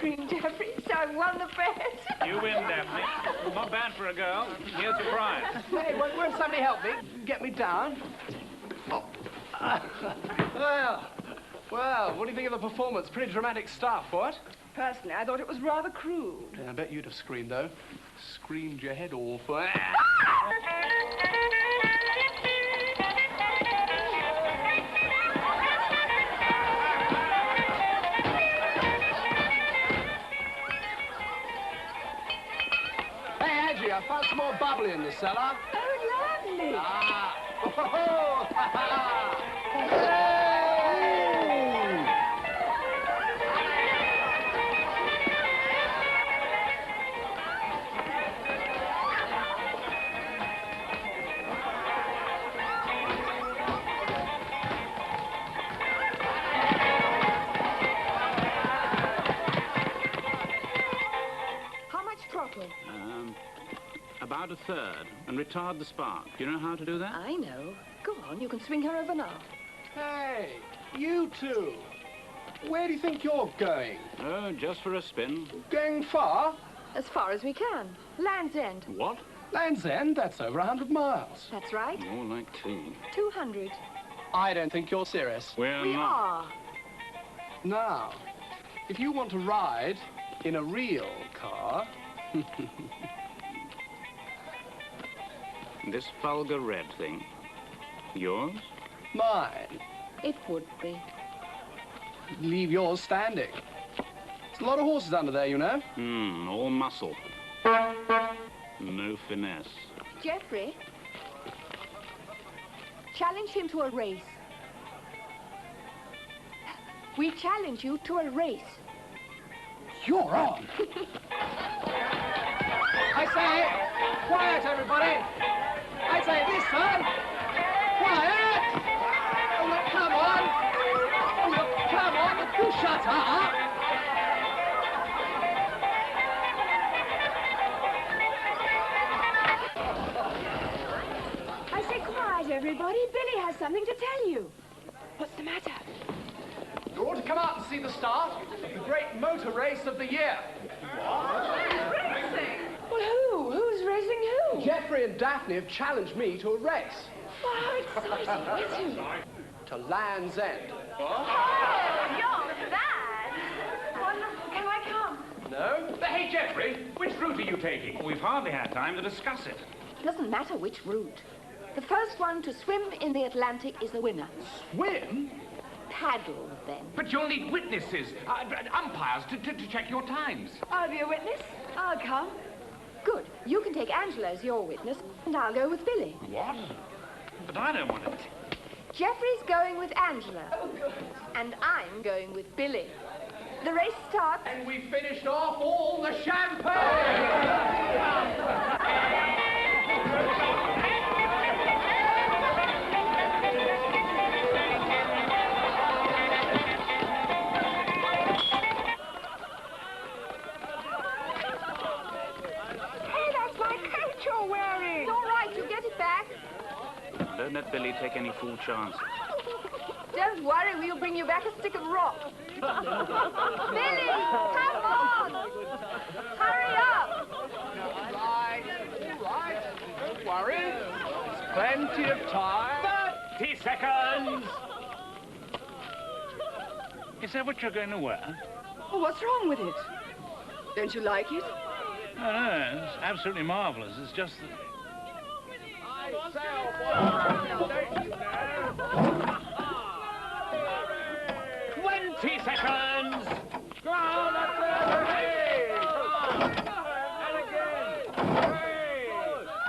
screamed Jeffrey, so I won the bet. You win, Daphne. Not bad for a girl. Here's your prize. Hey, won't somebody help me? Get me down. Oh. Well, what do you think of the performance? Pretty dramatic stuff, what? Personally, I thought it was rather crude. Yeah, I bet you'd have screamed, though. Screamed your head off. I found some more bubbly in the cellar. Oh, lovely. Ah. How much throttle? About a third, and retard the spark. Do you know how to do that? I know. Go on, you can swing her over now. Hey, you two. Where do you think you're going? Oh, just for a spin. Going far? As far as we can. Land's End. What? Land's End? That's over 100 miles. That's right. More like 2. 200. I don't think you're serious. We are. Now, if you want to ride in a real car... This vulgar red thing, yours? Mine. It would be. Leave yours standing. There's a lot of horses under there, you know. All muscle. No finesse. Jeffrey, challenge him to a race. We challenge you to a race. You're on. I say, quiet, everybody. I say this time, quiet. Oh, look, come on. Oh, look, come on. Look, you shut up. I say quiet, everybody. Billy has something to tell you. What's the matter? You ought to come out and see the start of the great motor race of the year. Racing? Well, who? Who's racing who? Jeffrey and Daphne have challenged me to a race. Oh, how exciting. Where's to? To Land's End. Oh, you're bad. Wonderful. Can I come? No? Hey, Jeffrey, which route are you taking? We've hardly had time to discuss it. Doesn't matter which route. The first one to swim in the Atlantic is the winner. Swim? Paddle, then. But you'll need witnesses, umpires, to check your times. I'll be a witness. I'll come. Good. You can take Angela as your witness, and I'll go with Billy. What? But I don't want it. Jeffrey's going with Angela. Oh, good. And I'm going with Billy. The race starts... And we finished off all the champagne! Don't let Billy take any fool chances. Don't worry, we'll bring you back a stick of rock. Billy, come on! Hurry up! All right. Don't worry. There's plenty of time. 30 seconds! Is that what you're going to wear? Well, what's wrong with it? Don't you like it? No, it's absolutely marvelous. It's just that... 20 seconds! Go on, that's it! And again!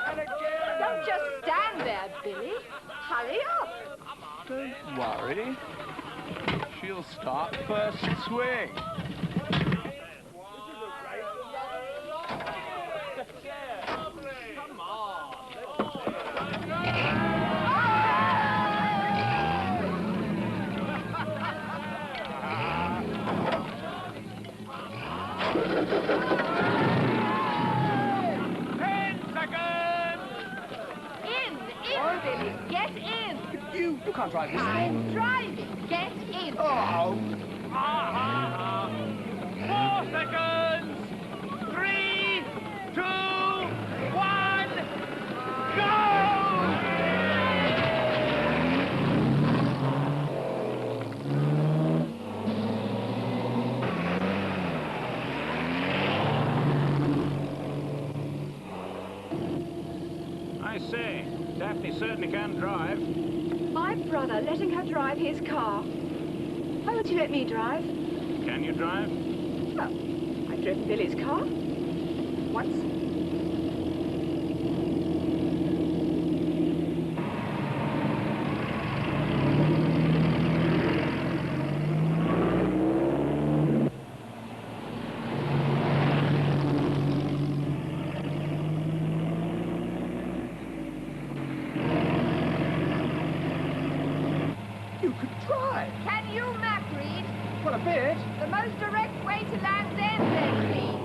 And again! Don't just stand there, Billy. Hurry up! Don't worry. She'll start first swing. Billy, get in! You can't drive this thing. I'm driving. Get in. Oh. 4 seconds. 3, 2, 1, go! I say, Daphne certainly can drive. My brother letting her drive his car. Why won't you let me drive? Can you drive? Well, I've driven Billy's car. Once. You could try. Can you map read? Well, a bit. The most direct way to Land's End, then, please.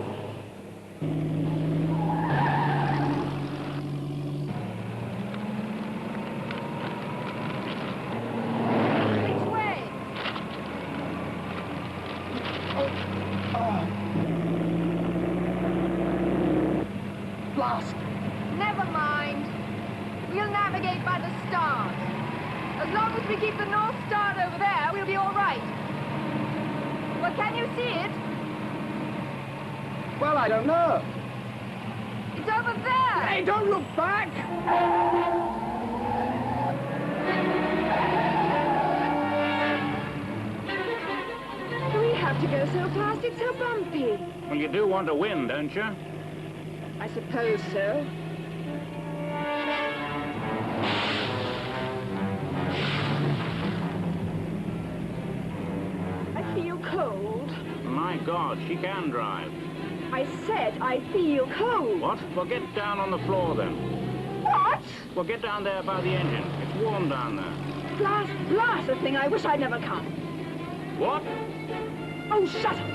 Which way? Oh. Blast. Never mind. We'll navigate by the stars. As long as we keep the North Star over there, we'll be all right. Well, can you see it? Well, I don't know. It's over there. Hey, don't look back! Do we have to go so fast? It's so bumpy. Well, you do want to win, don't you? I suppose so. I feel cold. My God, she can drive. I said I feel cold. What? Well, get down on the floor then. What? Well, get down there by the engine. It's warm down there. Blast the thing. I wish I'd never come. What? Oh, shut up.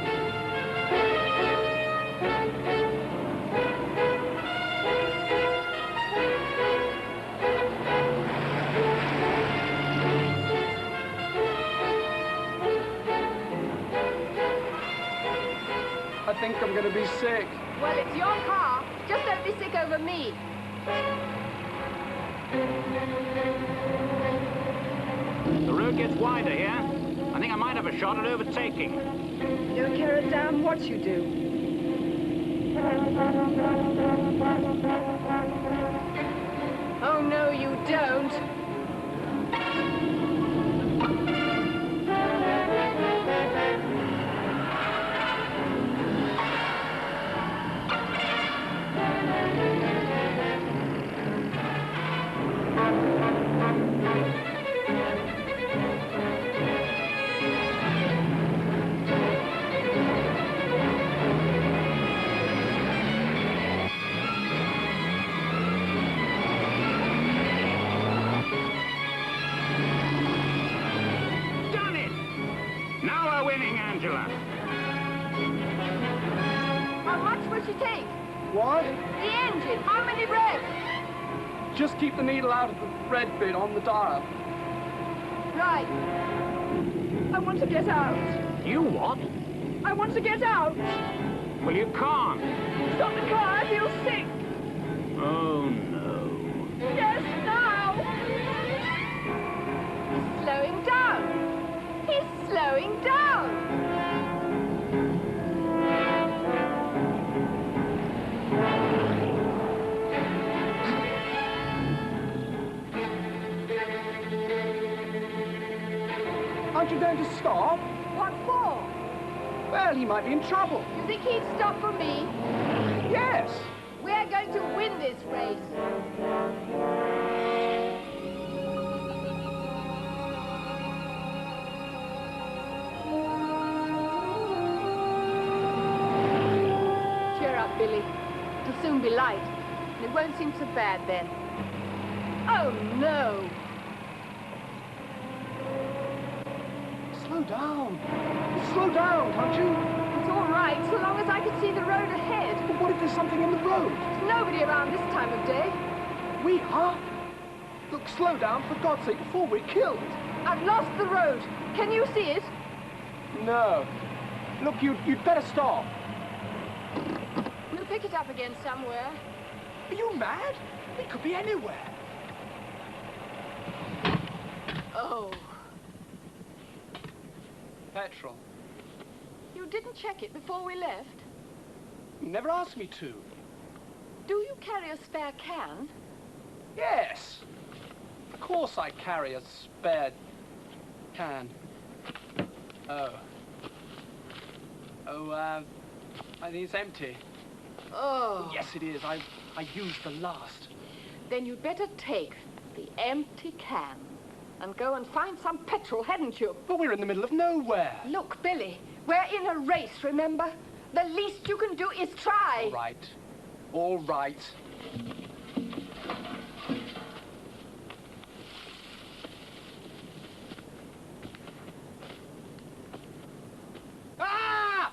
I think I'm gonna be sick. Well, it's your car. Just don't be sick over me. The road gets wider here. I think I might have a shot at overtaking. You don't care a damn what you do. Oh, no, you don't. How much will she take? What? The engine. How many revs? Just keep the needle out of the red bit on the dial. Right. I want to get out. You what? I want to get out. Well, you can't. Stop the car. I feel sick. Oh, no. Yes, now. He's slowing down. He's slowing down. Aren't you going to stop? What for? Well, he might be in trouble. You think he'd stop for me? Yes. We're going to win this race. Cheer up, Billy. It'll soon be light, and it won't seem so bad then. Oh, no. Slow down. Slow down, can't you? It's all right, so long as I can see the road ahead. But what if there's something in the road? There's nobody around this time of day. We are? Look, slow down, for God's sake, before we're killed. I've lost the road. Can you see it? No. Look, you'd better stop. We'll pick it up again somewhere. Are you mad? It could be anywhere. Oh. Petrol. You didn't check it before we left? You never asked me to. Do you carry a spare can? Yes. Of course I carry a spare can. Oh. Oh, I think it's empty. Oh. Yes, it is. I used the last. Then you'd better take the empty can and go and find some petrol, hadn't you? But we're in the middle of nowhere. Look, Billy, we're in a race, remember? The least you can do is try. All right. All right. Ah!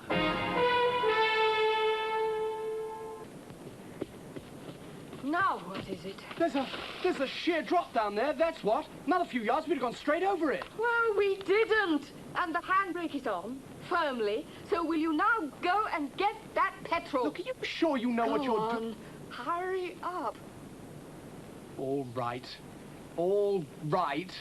Now what is it? There's a sheer drop down there, that's what. Another few yards, we'd have gone straight over it. Well, we didn't. And the handbrake is on, firmly. So will you now go and get that petrol? Look, are you sure you know what Go you're doing? on. Hurry up. All right. All right.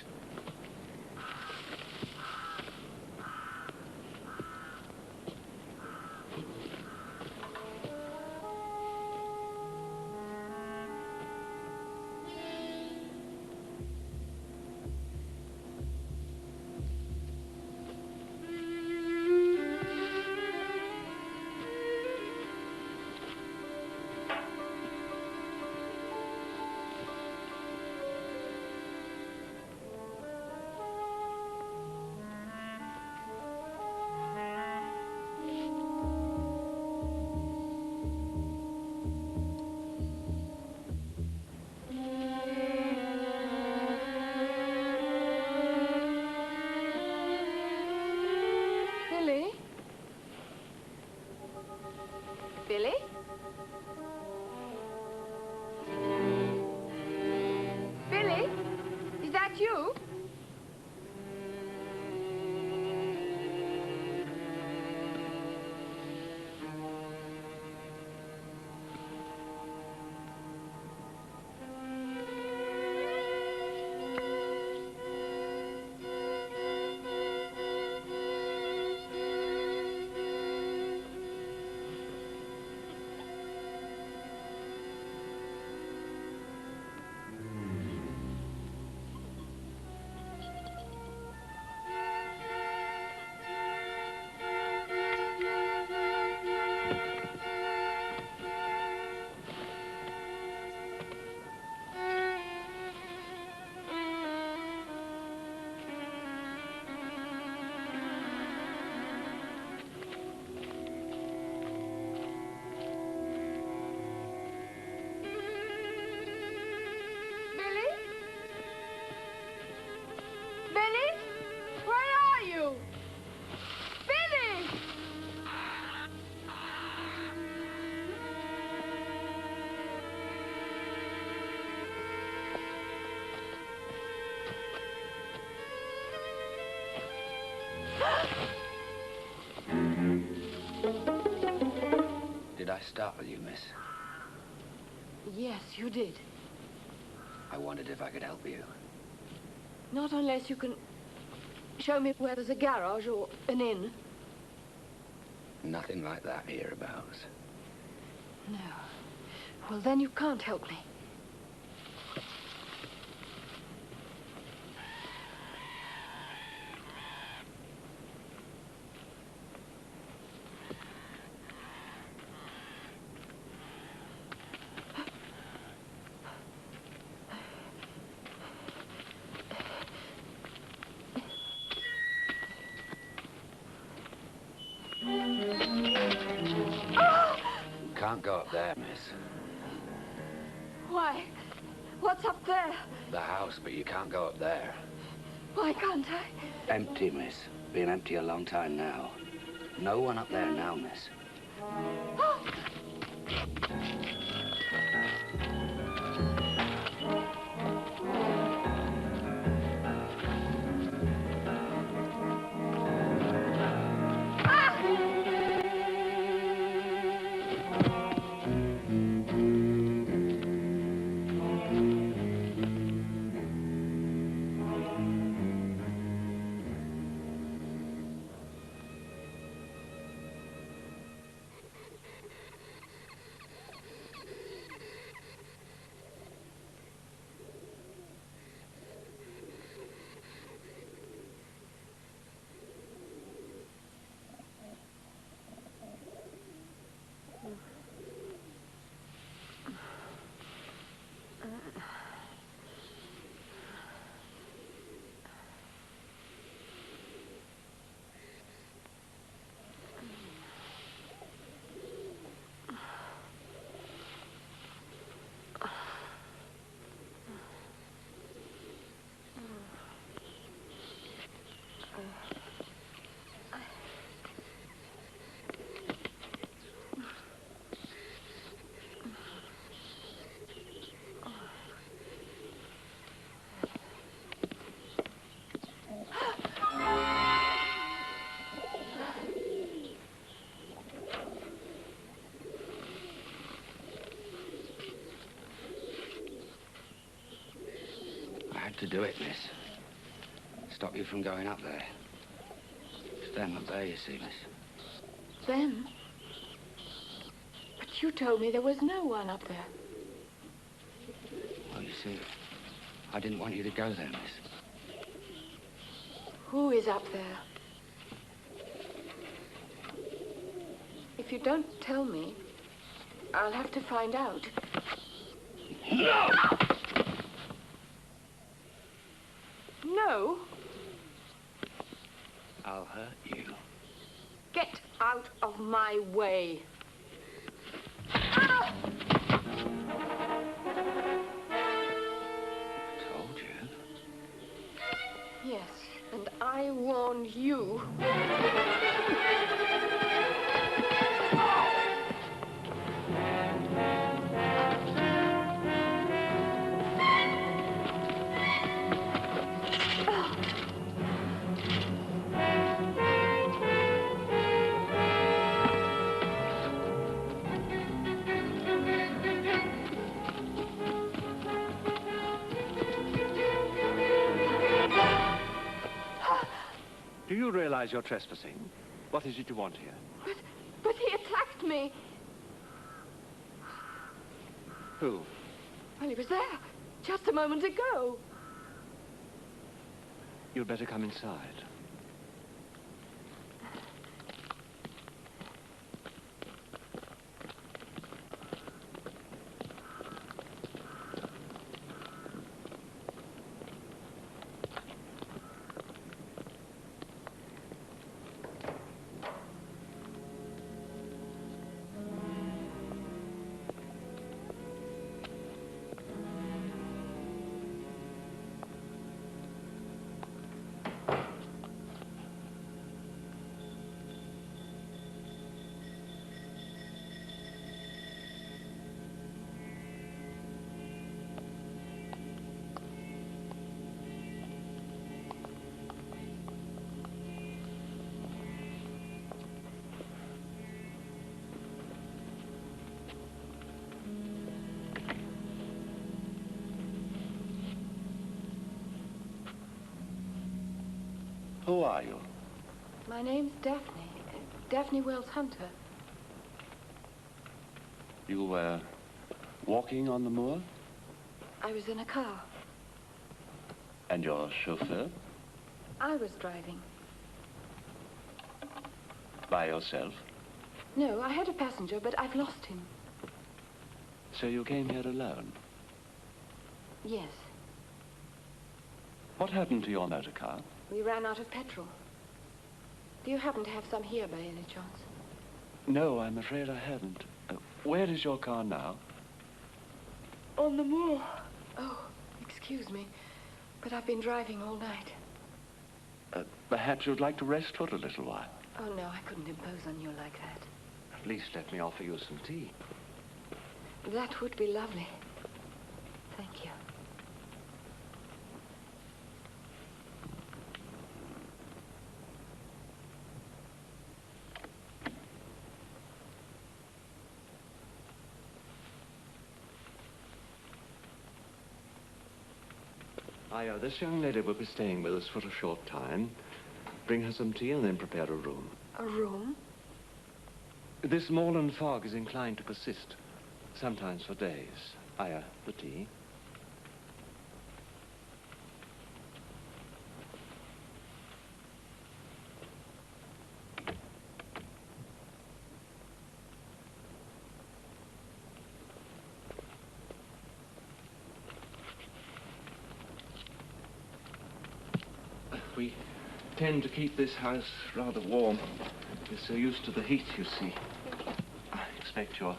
Billy? Billy? Billy? Is that you? Billy? Billy? Where are you? Billy! Did I startle you, miss? Yes, you did. I wondered if I could help you. Not unless you can show me where there's a garage or an inn. Nothing like that hereabouts. No. Well, then you can't help me. Can't go up there, miss. Why? What's up there? The house, but you can't go up there. Why can't I? Empty, miss. Been empty a long time now. No one up there now, miss. Oh! Ah! had to do it, miss. Stop you from going up there. It's them up there, you see, miss. Them? But you told me there was no one up there. Well, you see, I didn't want you to go there, miss. Who is up there? If you don't tell me, I'll have to find out. No! No? I'll hurt you. Get out of my way. Told you. Yes, and I warned you. Do you realize you're trespassing? What is it you want here? But he attacked me. Who? Well, he was there just a moment ago. You'd better come inside. Who are you? My name's Daphne. Daphne Wells Hunter. You were walking on the moor? I was in a car. And your chauffeur? I was driving. By yourself? No, I had a passenger, but I've lost him. So you came here alone? Yes. What happened to your motor car? We ran out of petrol. Do you happen to have some here by any chance? No, I'm afraid I haven't. Where is your car now? On the moor. Oh, excuse me, but I've been driving all night. Perhaps you'd like to rest for a little while. Oh, no, I couldn't impose on you like that. At least let me offer you some tea. That would be lovely. Thank you. This young lady will be staying with us for a short time. Bring her some tea and then prepare a room. A room? This moorland fog is inclined to persist, sometimes for days. The tea. We tend to keep this house rather warm. We're so used to the heat, you see. I expect you're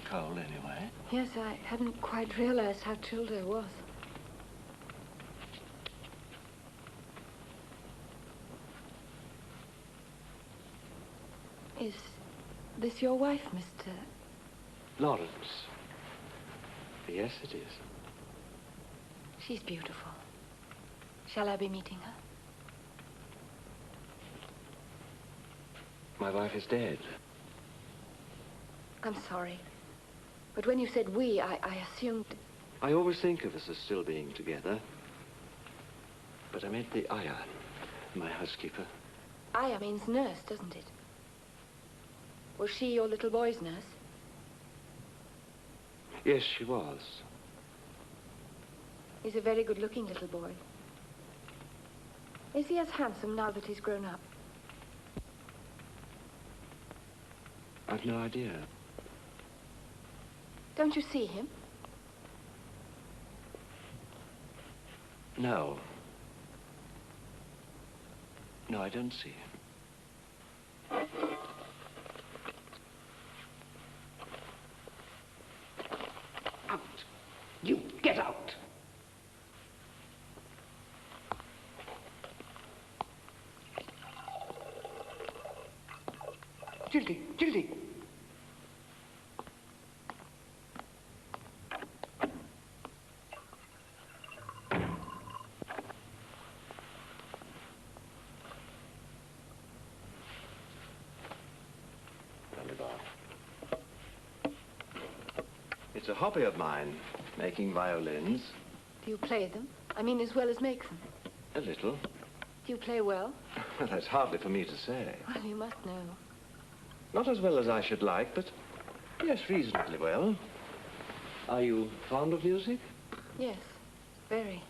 cold anyway. Yes, I hadn't quite realized how chilled I was. Is this your wife, Mr. Lawrence. Yes, it is. She's beautiful. Shall I be meeting her? My wife is dead. I'm sorry. But when you said we, I assumed... I always think of us as still being together. But I meant the Aya, my housekeeper. Aya means nurse, doesn't it? Was she your little boy's nurse? Yes, she was. He's a very good-looking little boy. Is he as handsome now that he's grown up? I've no idea. Don't you see him? No. No, I don't see him. Out! You get out! Gildy, Gildy! It's a hobby of mine, making violins. Do you play them? I mean, as well as make them? A little. Do you play well? Well, that's hardly for me to say. Well, you must know. Not as well as I should like, but yes, reasonably well. Are you fond of music? Yes, very.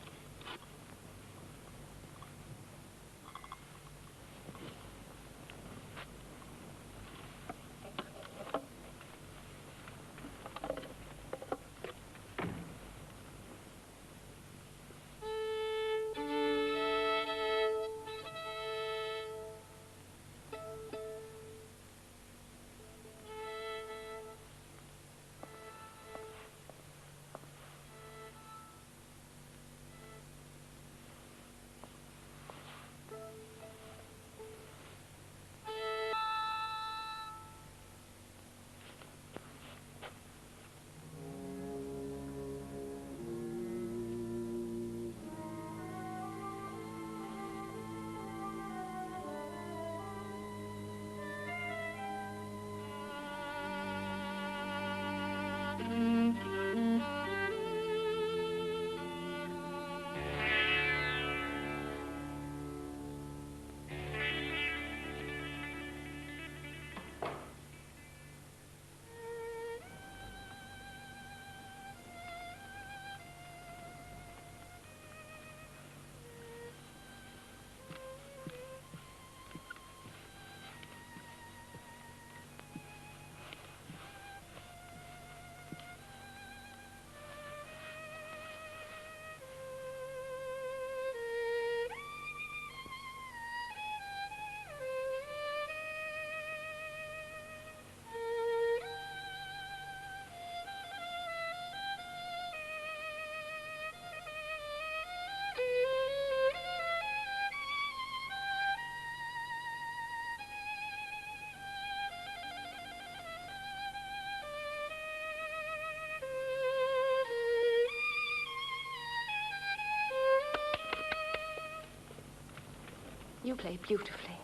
You play beautifully.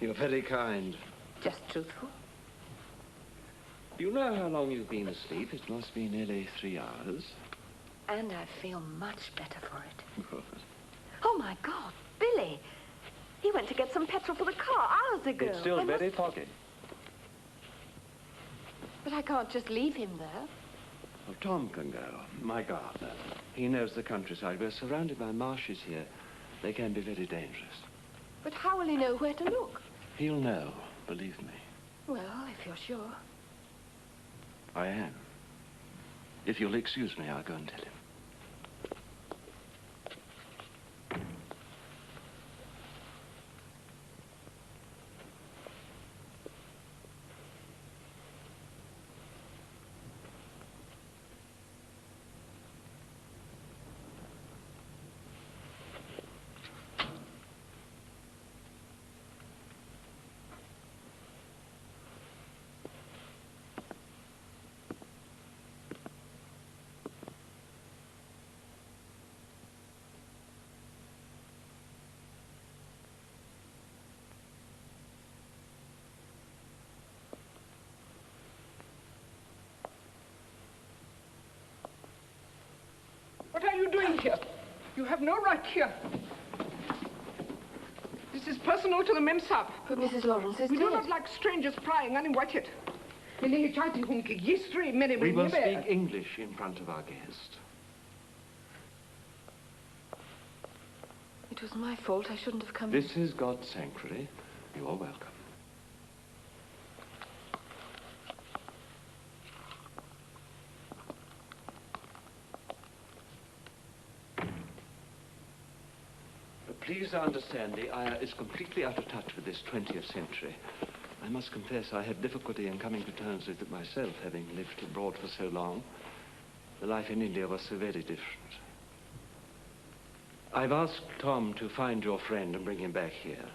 You're very kind. Just truthful. Do you know how long you've been asleep? It must be nearly 3 hours. And I feel much better for it. Oh, my God, Billy. He went to get some petrol for the car hours ago. It's still very foggy. But I can't just leave him there. Well, Tom can go, my gardener. He knows the countryside. We're surrounded by marshes here. They can be very dangerous. But how will he know where to look? He'll know, believe me. Well, if you're sure. I am. If you'll excuse me, I'll go and tell him. What are you doing here? You have no right here. This is personal to the Memsahib. But Mrs. Lawrence is We dead. do not like strangers prying uninvited. We will speak English in front of our guest. It was my fault. I shouldn't have come. This is God's sanctuary. You are welcome. Please understand, the Ayah is completely out of touch with this 20th century. I must confess I had difficulty in coming to terms with it myself, having lived abroad for so long. The life in India was so very different. I've asked Tom to find your friend and bring him back here.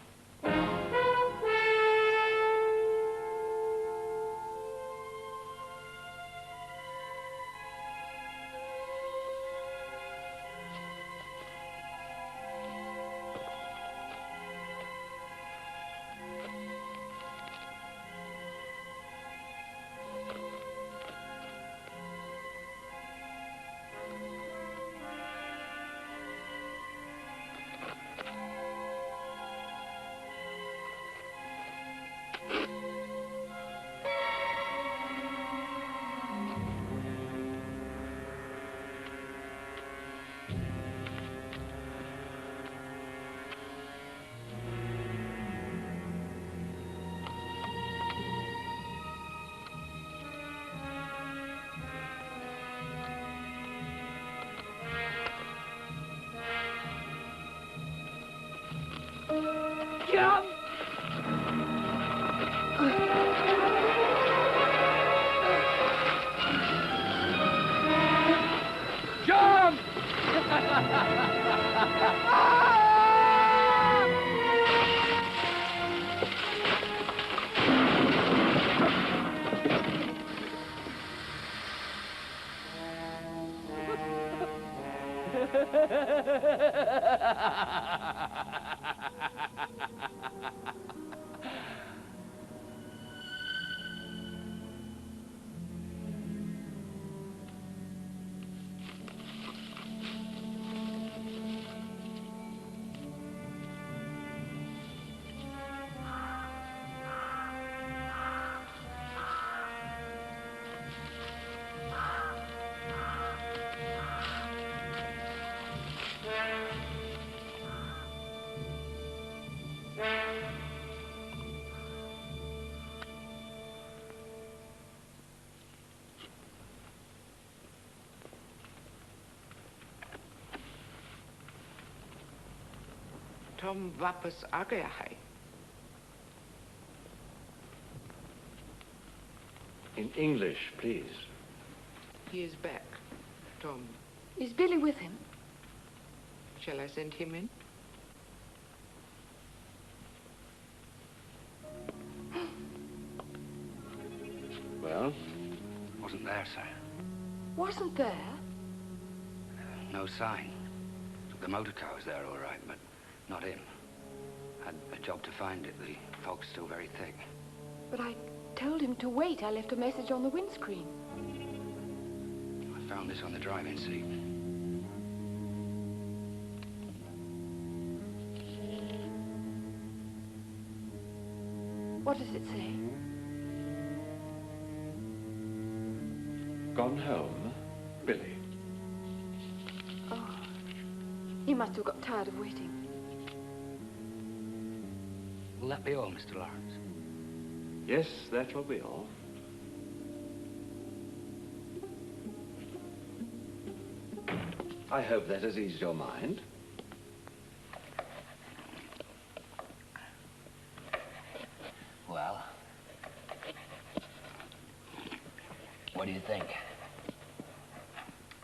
Jump! Jump! Tom वापस आ गया है. In English, please. He is back. Tom, Is Billy with him? shall I send him in? Well? Wasn't there, sir. Wasn't there? No sign. The motor car was there all right, but not him. Had a job to find it. The fog's still very thick. But I told him to wait. I left a message on the windscreen. I found this on the driving seat. What does it say? Gone home, Billy. Oh, he must have got tired of waiting. Will that be all, Mr. Lawrence? Yes, that will be all. I hope that has eased your mind. Well, what do you think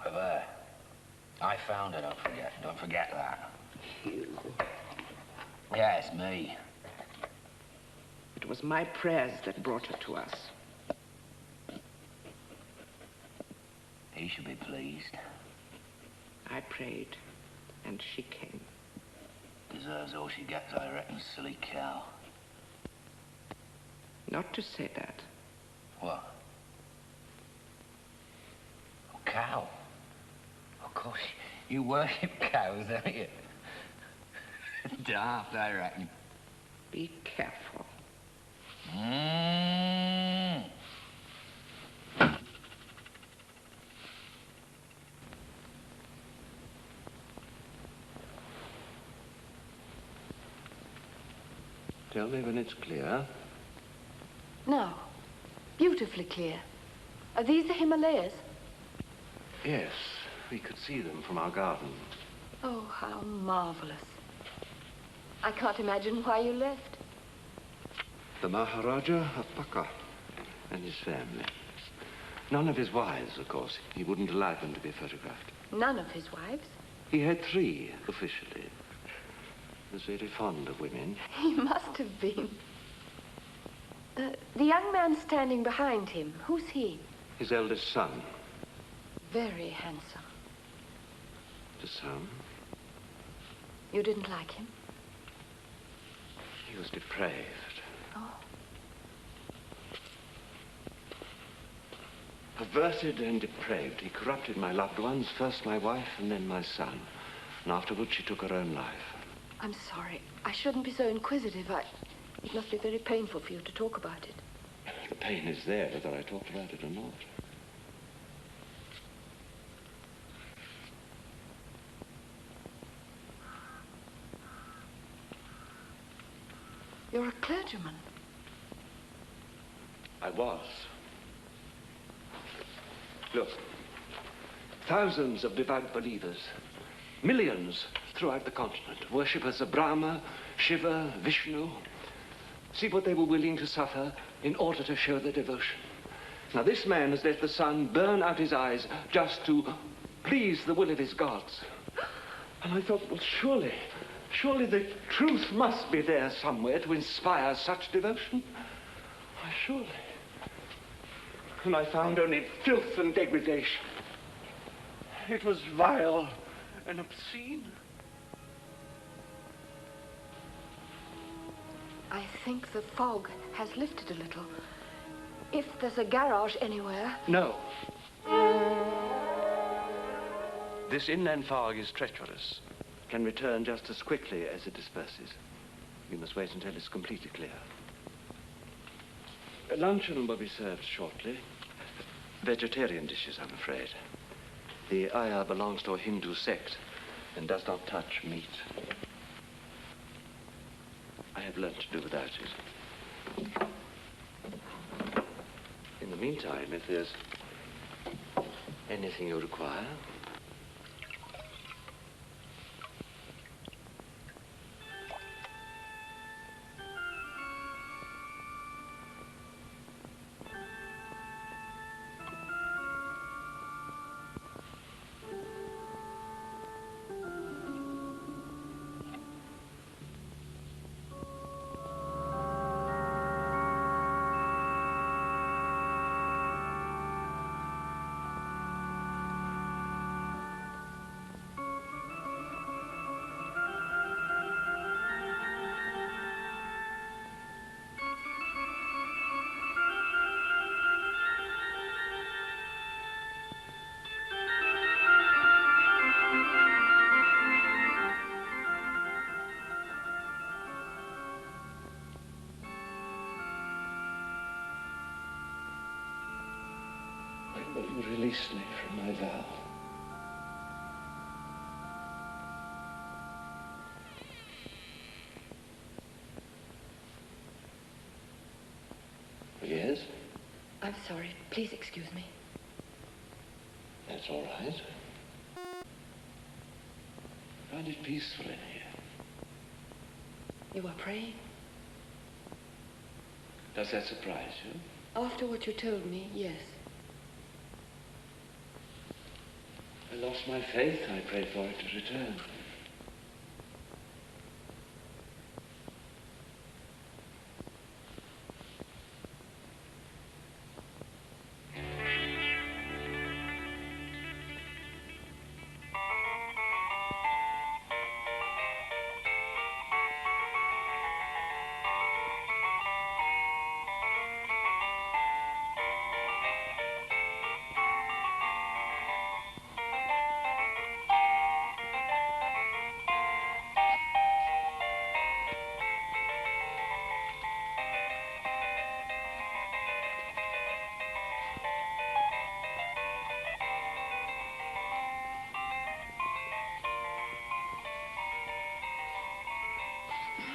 of her? I found her, don't forget. Don't forget that. You. Yeah, it's me. It was my prayers that brought her to us. He should be pleased. I prayed, and she came. Deserves all she gets, I reckon, silly cow. Not to say that. What? A cow? Of course, You worship cows, don't you? Daft, I reckon. Be careful. Mm. Tell me when it's clear. Now, beautifully clear. Are these the Himalayas? Yes, we could see them from our garden. Oh, how marvelous. I can't imagine why you left. The Maharaja of Paka and his family. None of his wives, of course. He wouldn't allow them to be photographed. None of his wives? He had 3, officially. He was very fond of women. He must have been. The young man standing behind him, who's he? His eldest son. Very handsome. The son? You didn't like him? He was depraved. Oh. Perverted and depraved. He corrupted my loved ones, first my wife and then my son. And afterwards she took her own life. I'm sorry. I shouldn't be so inquisitive. It must be very painful for you to talk about it. The pain is there, whether I talked about it or not. You're a clergyman. I was. Look, thousands of devout believers, millions throughout the continent, worshippers of Brahma, Shiva, Vishnu. See what they were willing to suffer in order to show their devotion. Now, this man has let the sun burn out his eyes just to please the will of his gods. And I thought, well, surely the truth must be there somewhere to inspire such devotion. Why, surely. And I found only filth and degradation. It was vile and obscene. I think the fog has lifted a little. If there's a garage anywhere... No. This inland fog is treacherous. Can return just as quickly as it disperses. We must wait until it's completely clear. Luncheon will be served shortly. Vegetarian dishes, I'm afraid. The ayah belongs to a Hindu sect and does not touch meat. I have learned to do without it. In the meantime, if there's anything you require... Will you release me from my vow? Yes? I'm sorry. Please excuse me. That's all right. Find it peaceful in here. You are praying? Does that surprise you? After what you told me, yes. I lost my faith. I pray for it to return.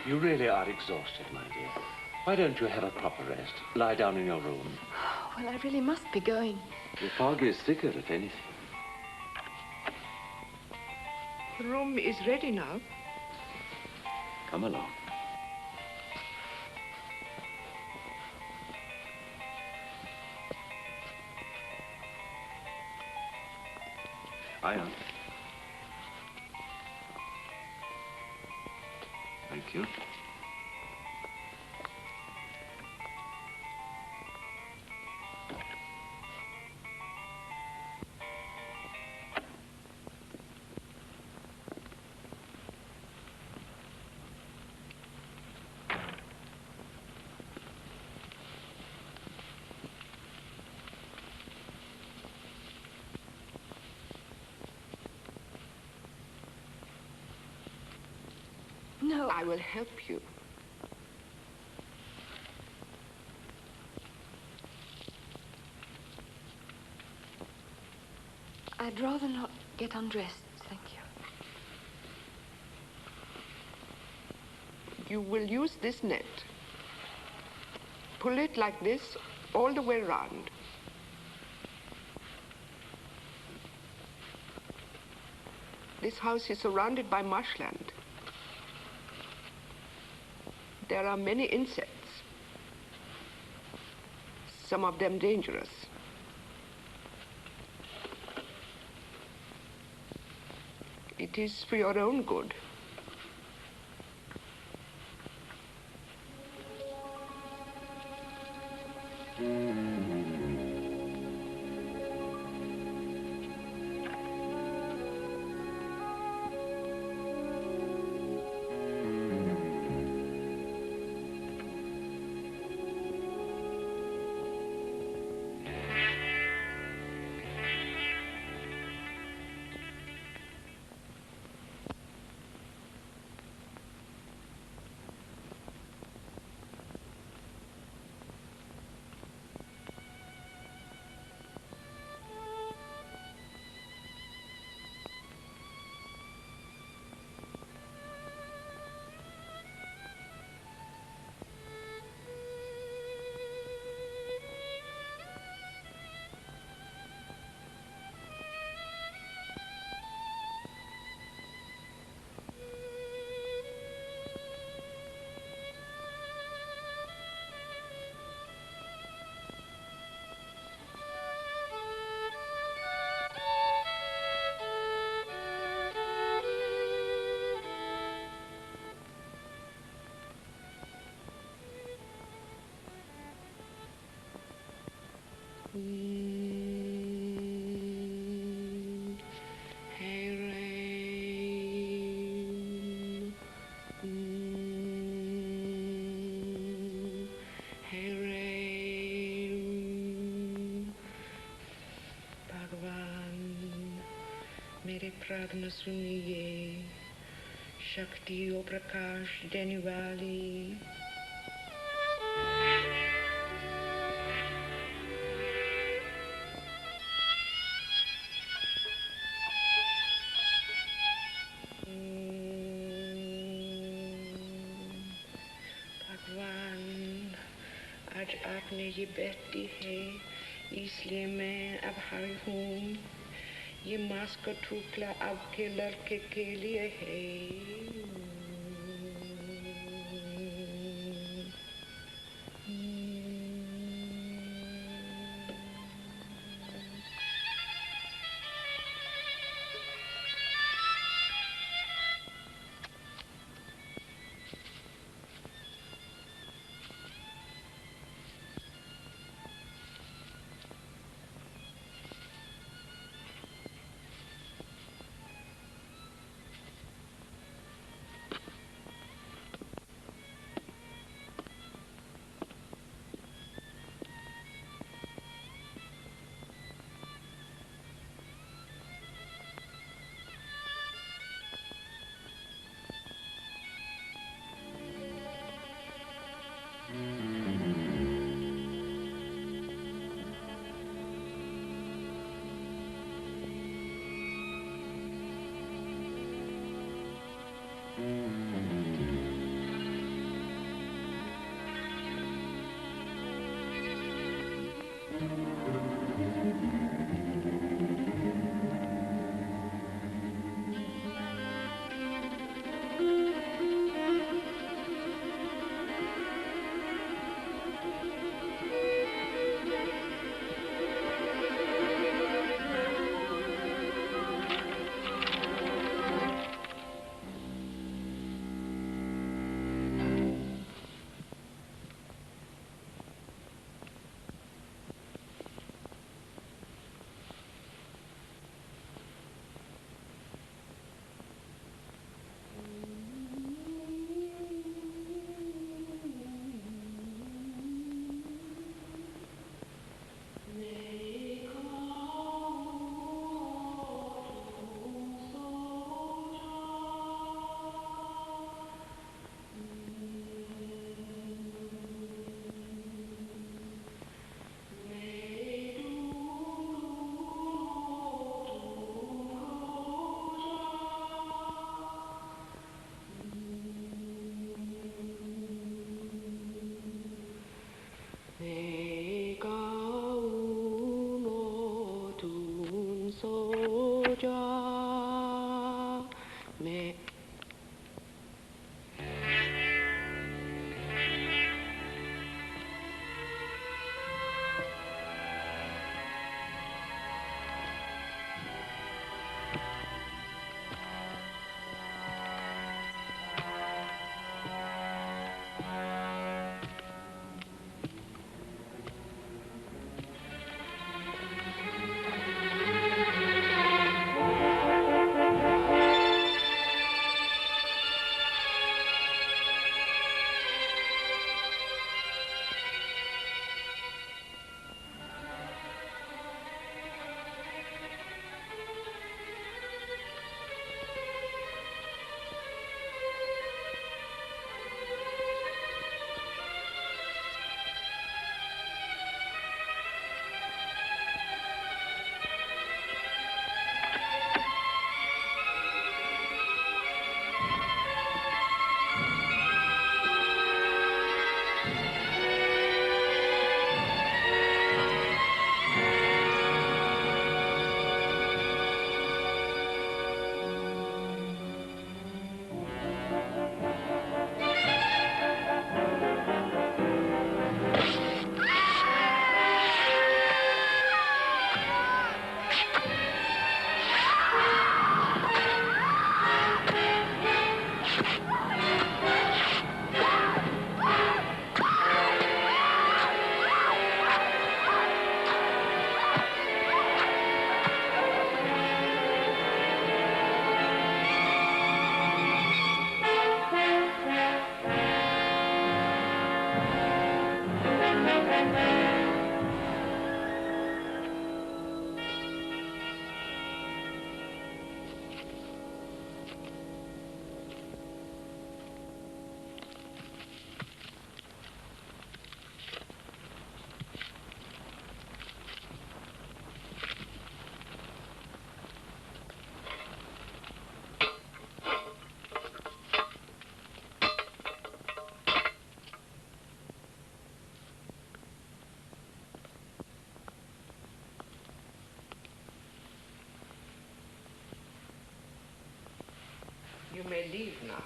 You really are exhausted, my dear. Why don't you have a proper rest? Lie down in your room. Well, I really must be going. The fog is thicker, if anything. The room is ready now. Come along. Ion. Thank you. No. I will help you. I'd rather not get undressed, thank you. You will use this net. Pull it like this all the way around. This house is surrounded by marshland. There are many insects, some of them dangerous. It is for your own good. Hey, rain. Hey, rain. भगवान मेरे प्रार्थना सुनिए शक्ति और प्रकाश देने वाली आज आपने ये बेट दी है इसलिए मैं आभारी हूँ ये मास्क का टुकड़ा आपके लड़के के लिए है Me. You may leave now.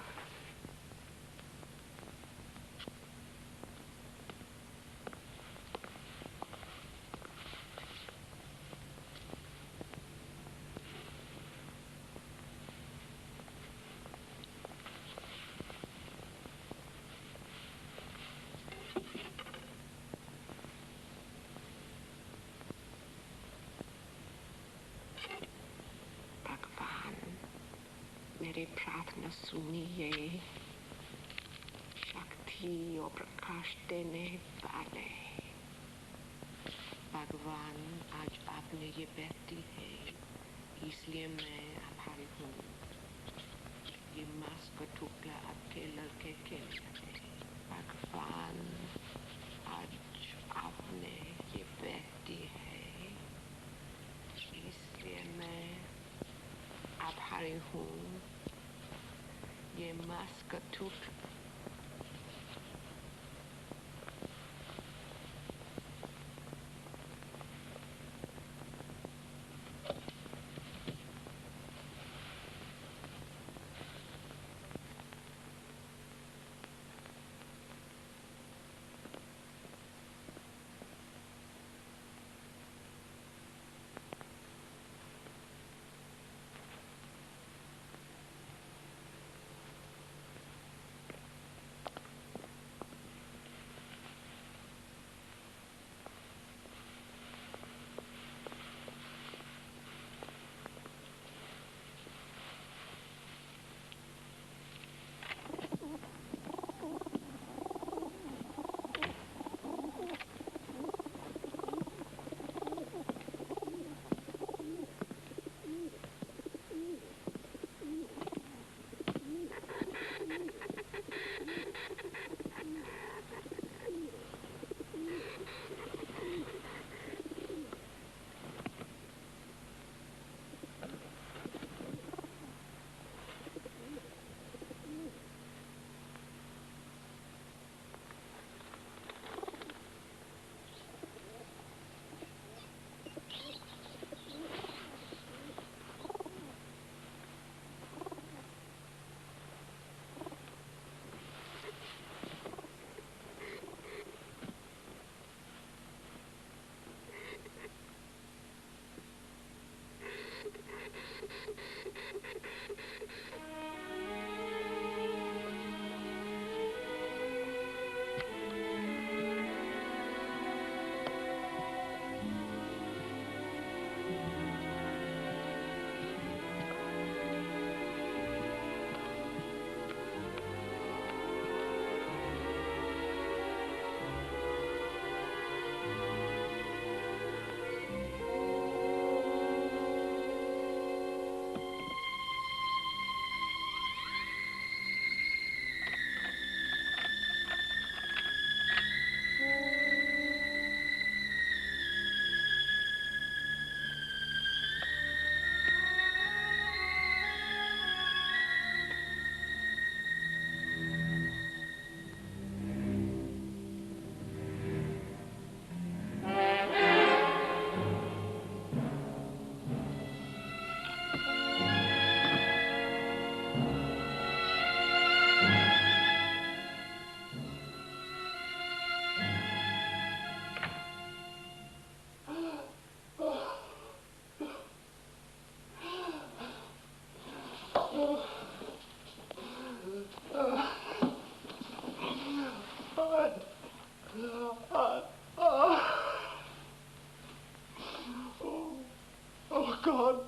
भगवान मेरी प्रार्थना सुनिए शक्ति और प्रकाश देने वाले भगवान आज आपने ये बेटी है इसलिए मैं आभारी हूँ ये मांस का टुकड़ा आपके लड़के के लिए भगवान आज आपने ये बेटी है इसलिए मैं आभारी हूँ ये मांस का टुकड़ा Oh, God.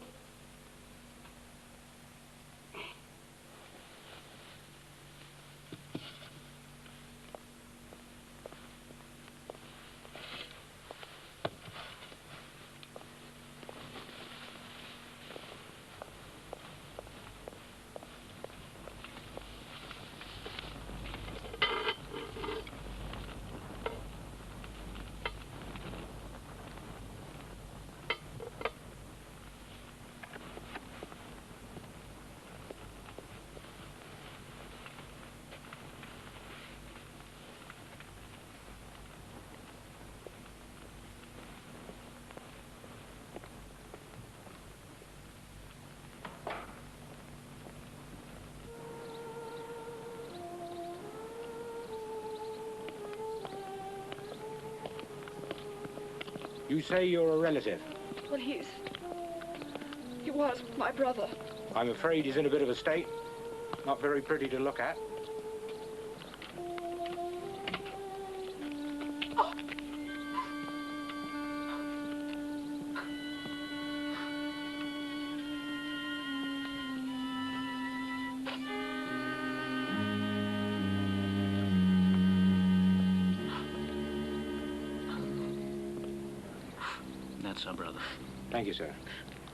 You say you're a relative? Well, he was my brother. I'm afraid he's in a bit of a state. Not very pretty to look at. That's our brother. Thank you, sir.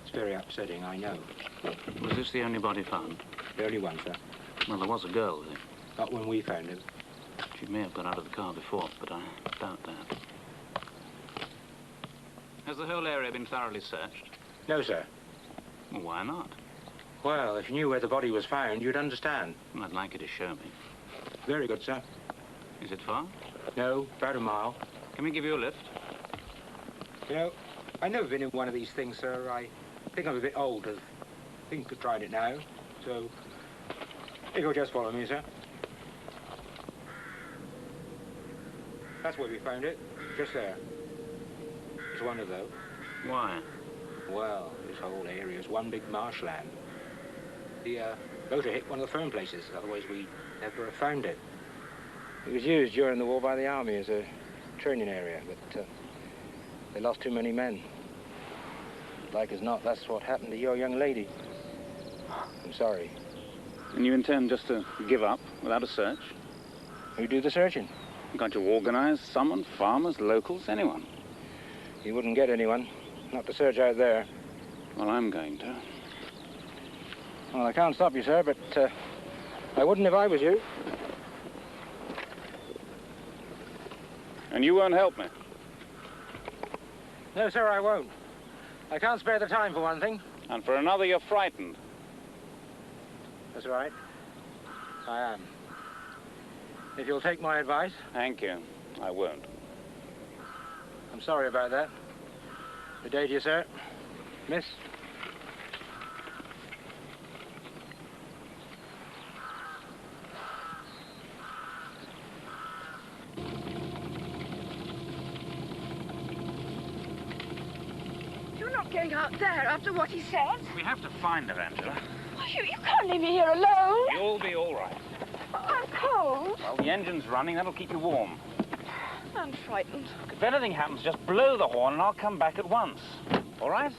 It's very upsetting, I know. Was this the only body found? The only one, sir. Well, there was a girl there. Not when we found him. She may have got out of the car before, but I doubt that. Has the whole area been thoroughly searched? No, sir. Well, why not? Well, if you knew where the body was found, you'd understand. Well, I'd like you to show me. Very good, sir. Is it far? No, about a mile. Can we give you a lift? You know, I've never been in one of these things, sir. I think I'm a bit old to think of trying it now. So, if you'll just follow me, sir. That's where we found it. Just there. It's a wonder, though. Why? Well, this whole area is one big marshland. The motor hit one of the fern places, otherwise we never have found it. It was used during the war by the army as a training area, but they lost too many men. Like as not, that's what happened to your young lady. I'm sorry. And you intend just to give up without a search? Who do the searching? Can't you organize someone? Farmers, locals, anyone? You wouldn't get anyone. Not to search out there. Well, I'm going to. Well, I can't stop you, sir, but I wouldn't if I was you. And you won't help me? No, sir, I won't. I can't spare the time, for one thing. And for another, you're frightened. That's right. I am. If you'll take my advice. Thank you. I won't. I'm sorry about that. Good day to you, sir. Miss. You're not going out there after what he said. We have to find her, Angela. Well, you can't leave me here alone. You'll be all right. I'm cold. Well, the engine's running. That'll keep you warm. I'm frightened. If anything happens, just blow the horn and I'll come back at once. All right?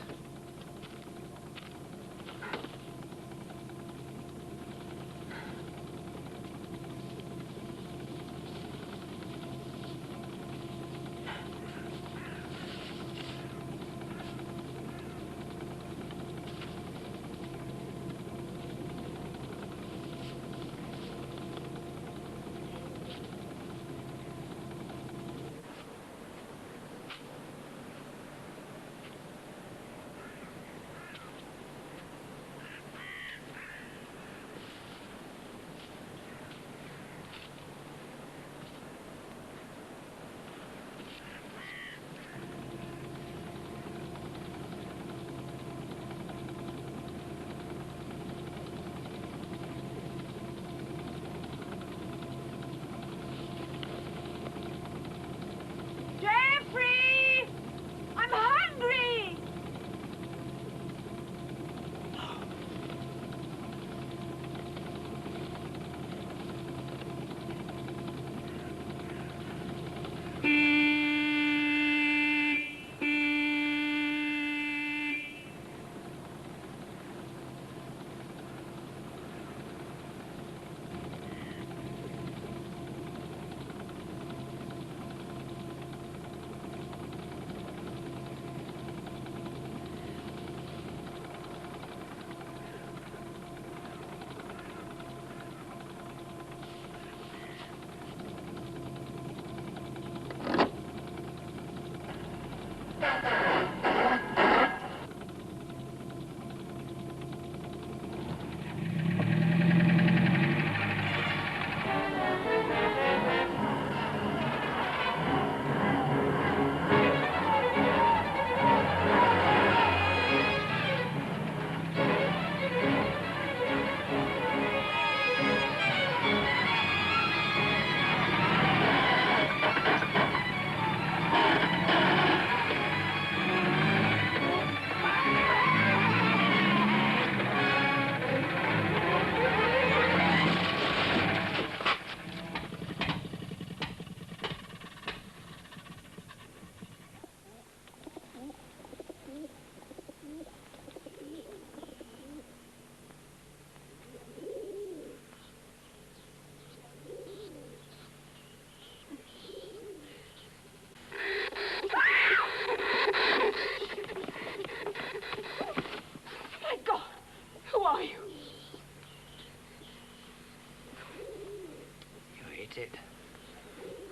it.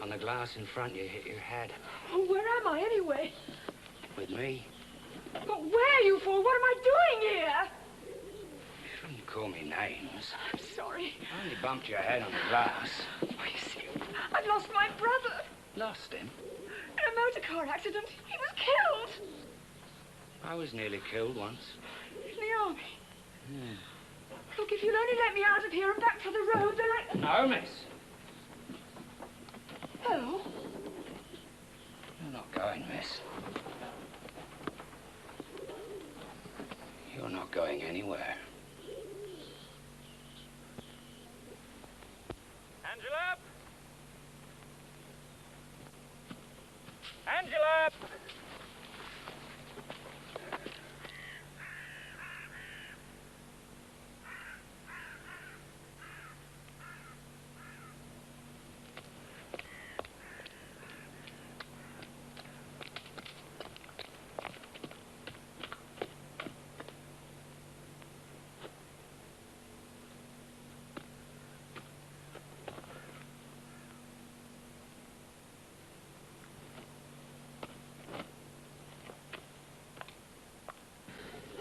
On the glass in front, you hit your head. Oh, where am I anyway? With me. But where, you fool? What am I doing here? You shouldn't call me names. I'm sorry. I only bumped your head on the glass. Oh, you see, I've lost my brother. Lost him? In a motor car accident. He was killed. I was nearly killed once. In the army. Look, if you'll only let me out of here and back to the road, then I... No, miss. Hello? You're not going, miss. You're not going anywhere. Angela! Angela!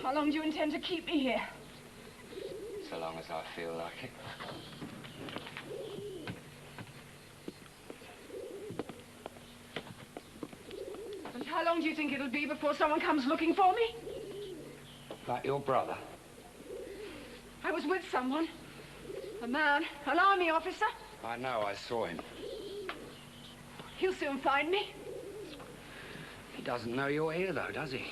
How long do you intend to keep me here? So long as I feel like it. And how long do you think it'll be before someone comes looking for me? Like your brother. I was with someone. A man, an army officer. I know, I saw him. He'll soon find me. He doesn't know you're here, though, does he?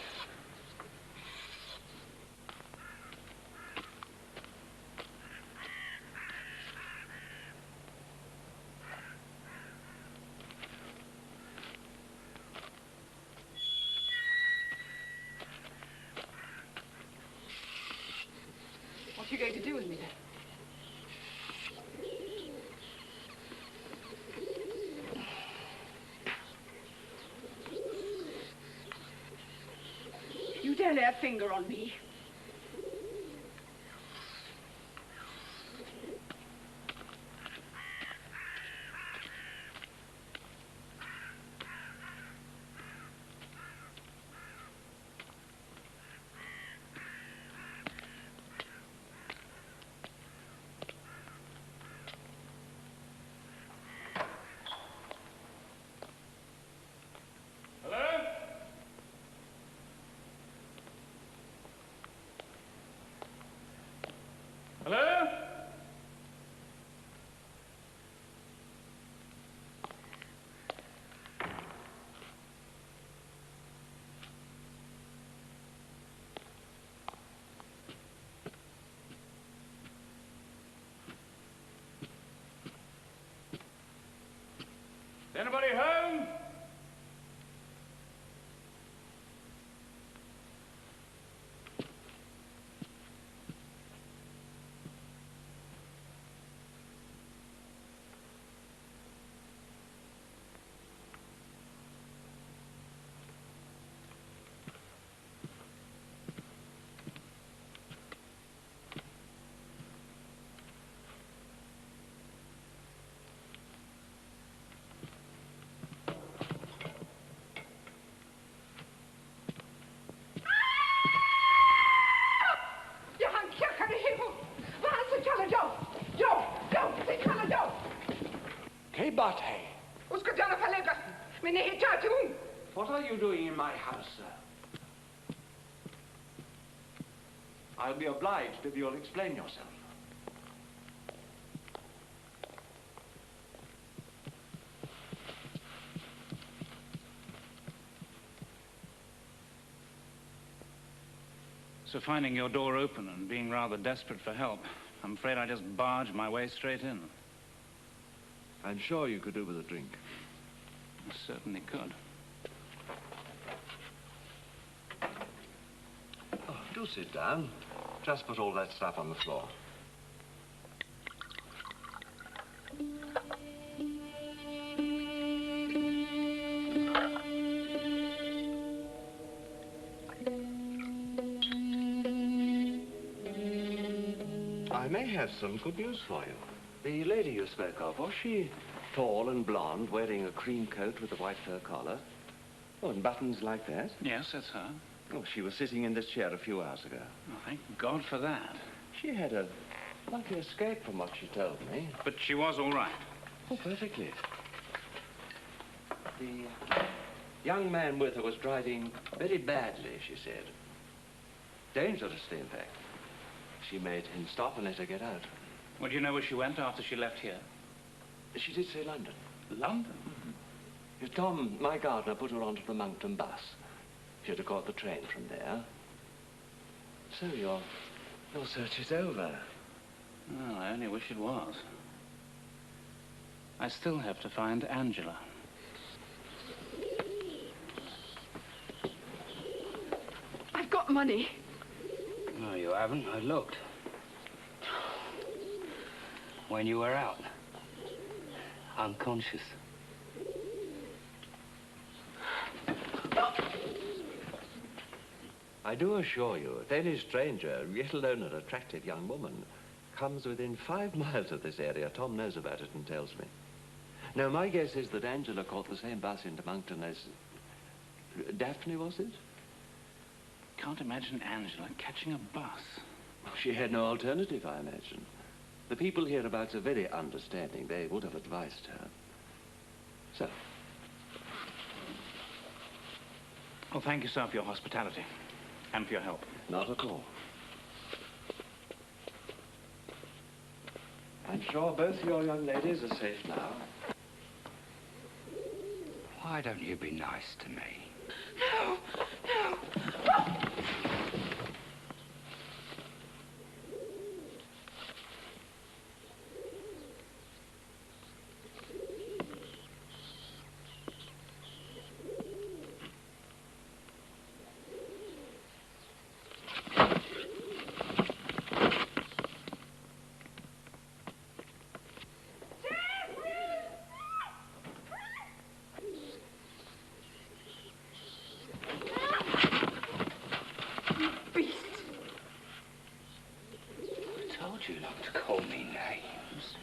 What are you going to do with me, then? You dare lay a finger on me? Hello? Is anybody home? What are you doing in my house, sir? I'll be obliged if you'll explain yourself. So finding your door open and being rather desperate for help, I'm afraid I just barged my way straight in. I'm sure you could do with a drink. I certainly could. Oh, do sit down. Just put all that stuff on the floor. I may have some good news for you. The lady you spoke of, was she Tall and blonde, wearing a cream coat with a white fur collar. Oh, and buttons like that. Yes, that's her. Oh, she was sitting in this chair a few hours ago. Oh, thank God for that. She had a lucky escape from what she told me. But she was all right. Oh, perfectly. The young man with her was driving very badly, she said. Dangerously, in fact. She made him stop and let her get out. Well, do you know where she went after she left here? She did say London. London? Mm-hmm. Tom, my gardener, put her onto the Monkton bus. She'd have caught the train from there. So your search is over. Well, I only wish it was. I still have to find Angela. I've got money. No, you haven't. I looked. When you were out. Unconscious. I do assure you, if any stranger, let alone an attractive young woman, comes within 5 miles of this area, Tom knows about it and tells me. Now, my guess is that Angela caught the same bus into Monkton as... Daphne, was it? Can't imagine Angela catching a bus. She had no alternative, I imagine. The people hereabouts are very understanding. They would have advised her. So. Well, thank you, sir, for your hospitality. And for your help. Not at all. I'm sure both your young ladies are safe now. Why don't you be nice to me? No, no. You not to call me names.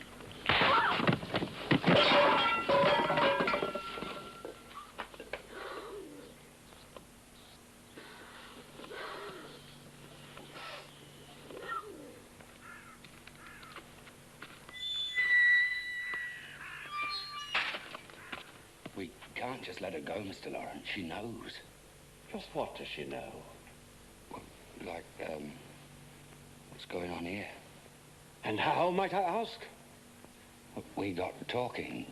We can't just let her go, Mr. Lawrence. She knows. Just what does she know? Well, like, what's going on here? And how, might I ask? We got talking.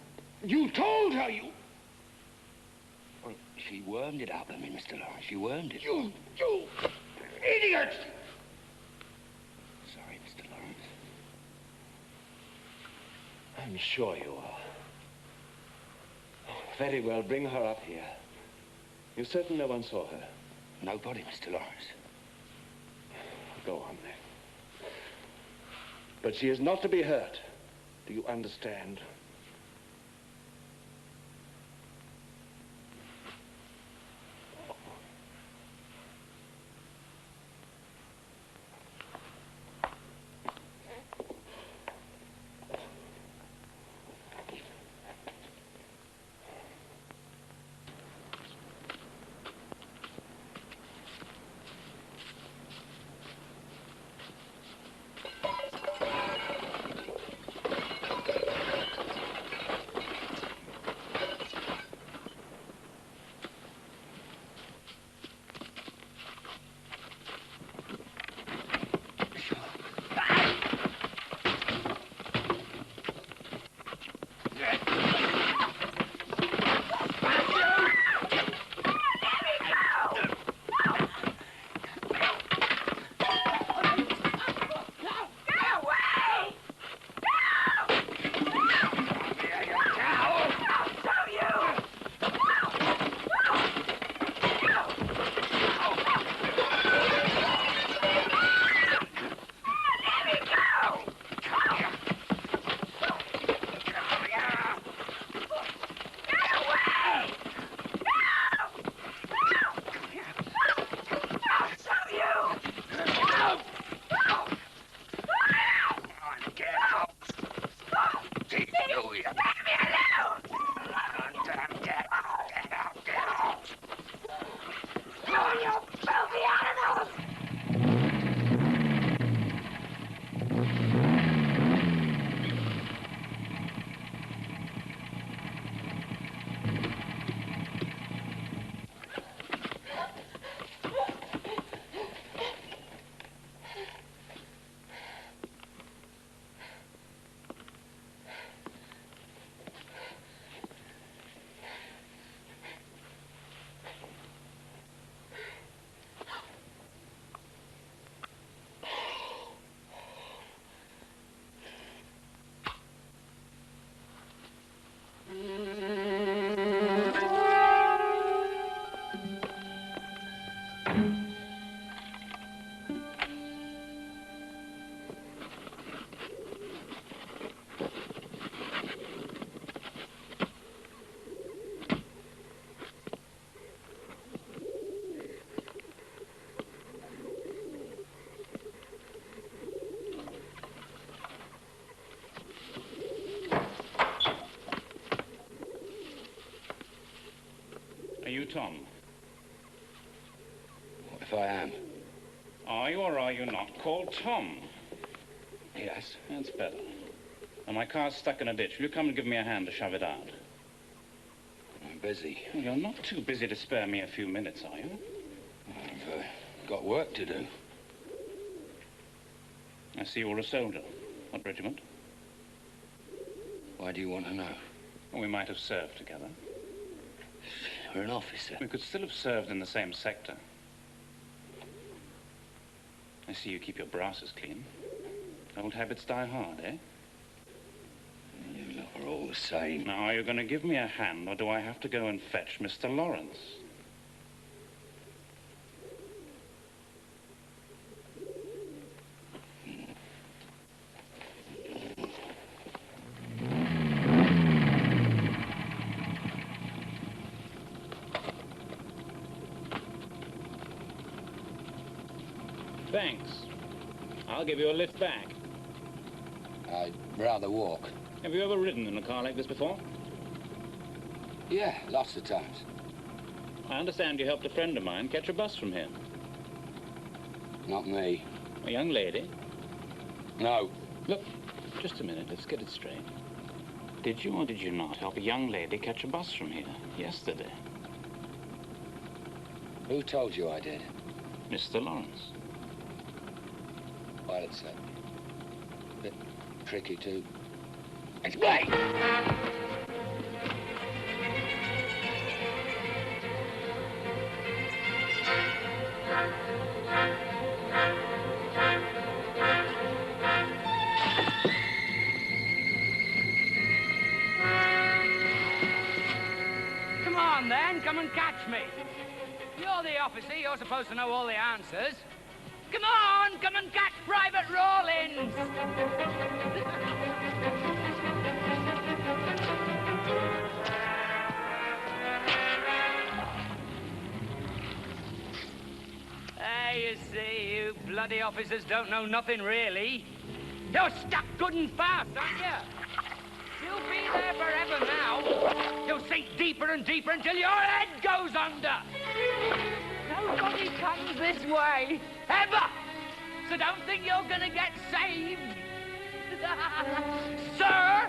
You told her you... Well, she wormed it out of me, Mr. Lawrence. She wormed it. You idiot! Sorry, Mr. Lawrence. I'm sure you are. Oh, very well, bring her up here. You're certain no one saw her? Nobody, Mr. Lawrence. Go on, then. But she is not to be hurt. Do you understand? Tom? What if I am? Are you or are you not called Tom? Yes. That's better. Now, my car's stuck in a ditch. Will you come and give me a hand to shove it out? I'm busy. Well, you're not too busy to spare me a few minutes, are you? I've got work to do. I see you're a soldier. What regiment? Why do you want to know? Well, we might have served together. You're an officer. We could still have served in the same sector. I see you keep your brasses clean. Old habits die hard, eh? You lot are all the same. Now, are you going to give me a hand, or do I have to go and fetch Mr. Lawrence? Thanks. I'll give you a lift back. I'd rather walk. Have you ever ridden in a car like this before? Yeah, lots of times. I understand you helped a friend of mine catch a bus from here. Not me. A young lady? No. Look, just a minute, let's get it straight. Did you or did you not help a young lady catch a bus from here yesterday? Who told you I did? Mr. Lawrence. Well, it's a bit tricky to explain. Come on, then. Come and catch me. You're the officer. You're supposed to know all the answers. Come on, come and catch Private Rawlins. Hey, you see, you bloody officers don't know nothing, really. You're stuck good and fast, aren't you? You'll be there forever now. You'll sink deeper and deeper until your head goes under. Nobody comes this way, ever. So don't think you're gonna get saved. Sir!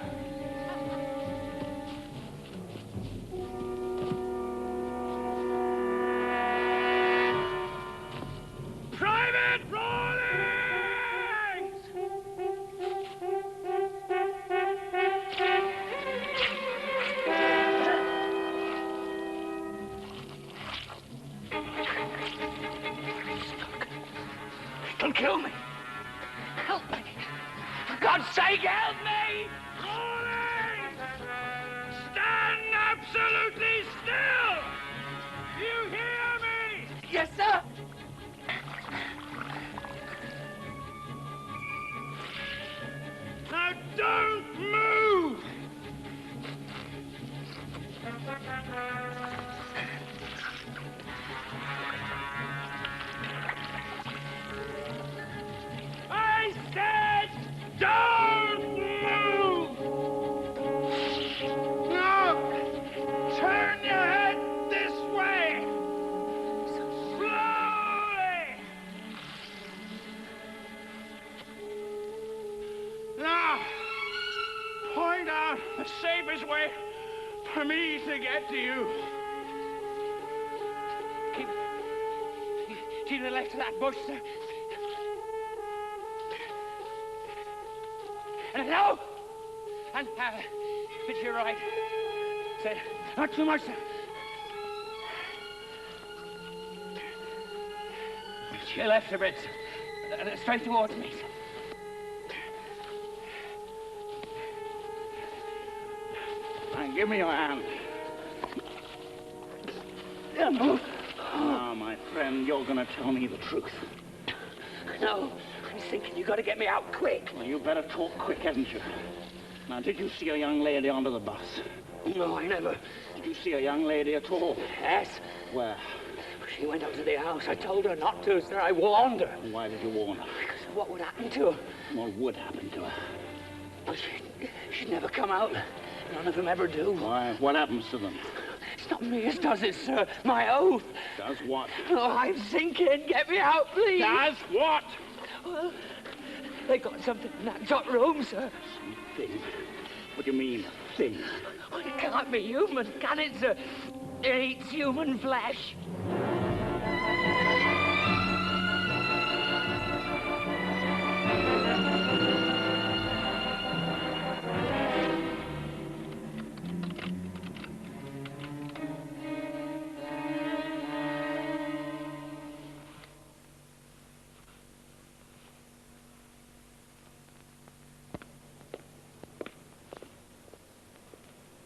Private Rawlins! Don't kill me. Help me. For God's sake, help me! Rawlins! Stand absolutely still! You hear me? Yes, sir. Now don't move! I said don't move! No! Turn your head this way! Slowly! Now, point out the safest way for me to get to you. Keep to the left of that bush, sir. And no! And bit to your right. Say, not too much, sir. To your left a bit, sir. Straight towards me, sir. And give me your hand. Now, my friend, you're going to tell me the truth. No, I'm thinking you got to get me out quick. Well, you better talk quick, hadn't you? Now, did you see a young lady onto the bus? No, I never. Did you see a young lady at all? Yes. Where? She went up to the house. I told her not to, sir. I warned her. Why did you warn her? Because of what would happen to her. What would happen to her? Well, she'd never come out. None of them ever do. Why? What happens to them? stop me, it does it, sir. My oath. Does what? Oh, I'm sinking. Get me out, please. Does what? Well, they got something in that top room, sir. Something? What do you mean, thing? Oh, it can't be human, can it, sir? It eats human flesh.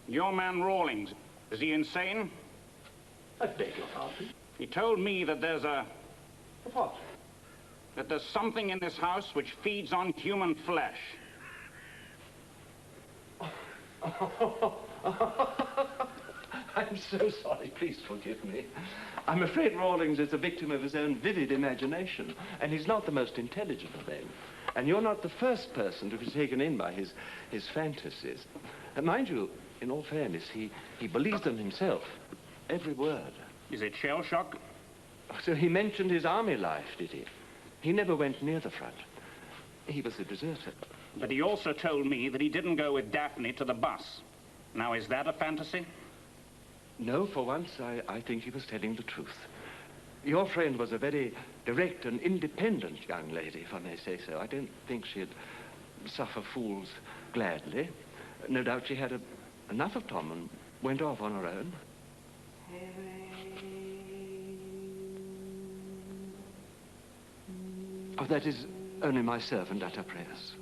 Your man Rawlings, is he insane? I beg your pardon? He told me that there's What? that there's something in this house which feeds on human flesh. I'm so sorry. Please forgive me. I'm afraid Rawlings is a victim of his own vivid imagination, and he's not the most intelligent of them. And you're not the first person to be taken in by his fantasies. And mind you, in all fairness, he believes them himself, every word. Is it shell shock? So he mentioned his army life, did he? He never went near the front. He was a deserter. But he also told me that he didn't go with Daphne to the bus. Now, is that a fantasy? No, for once, I think he was telling the truth. Your friend was a very direct and independent young lady, if I may say so. I don't think she'd suffer fools gladly. No doubt she had enough of Tom and went off on her own. Oh, that is only my servant at her prayers.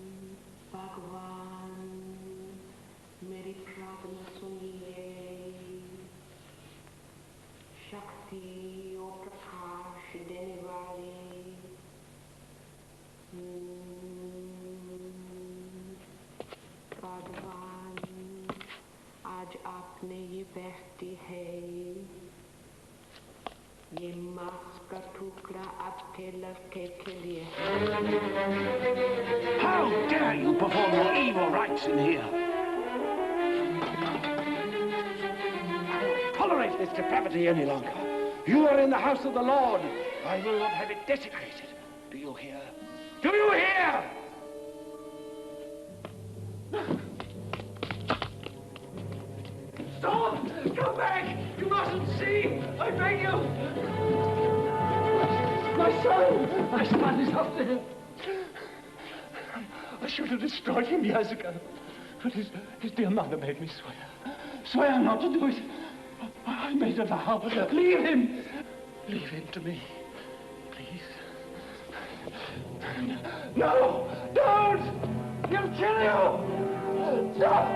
आज आपने ये बहती है ये मांस का टुकड़ा आपके लड़के के लिए How dare you perform your evil rites in here? I don't tolerate this depravity any longer. You are in the house of the Lord. I will not have it desecrated. Do you hear? Do you hear? Stop! Come back! You mustn't see! I beg you! My son! My son is up there. I should have destroyed him years ago. But his dear mother made me swear. Swear not to do it. I made a vow. Leave him! Leave him to me. Please. No! Don't! He'll kill you! Stop!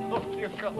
Oh, dear God.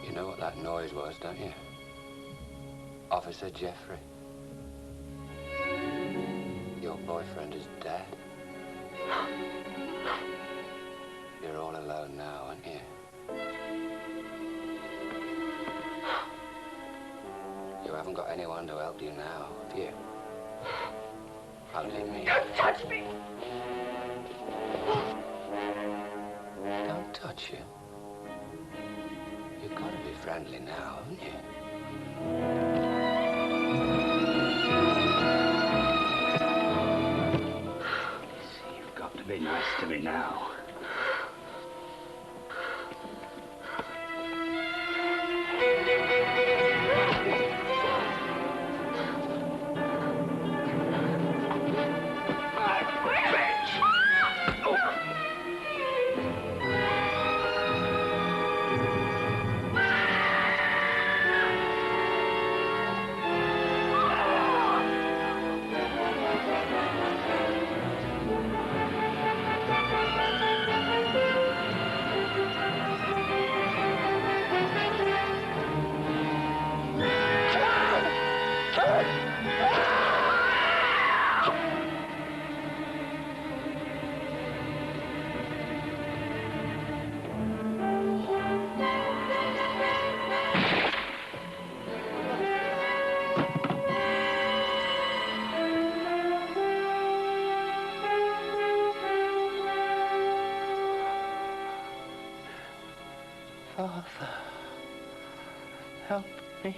You know what that noise was, don't you? Officer Jeffrey. boyfriend is dead. You're all alone now, aren't you? You haven't got anyone to help you now, have you? Only me. Don't touch me! Don't touch you. You've got to be friendly now, haven't you? You've got to be nice to me now. Father, help me.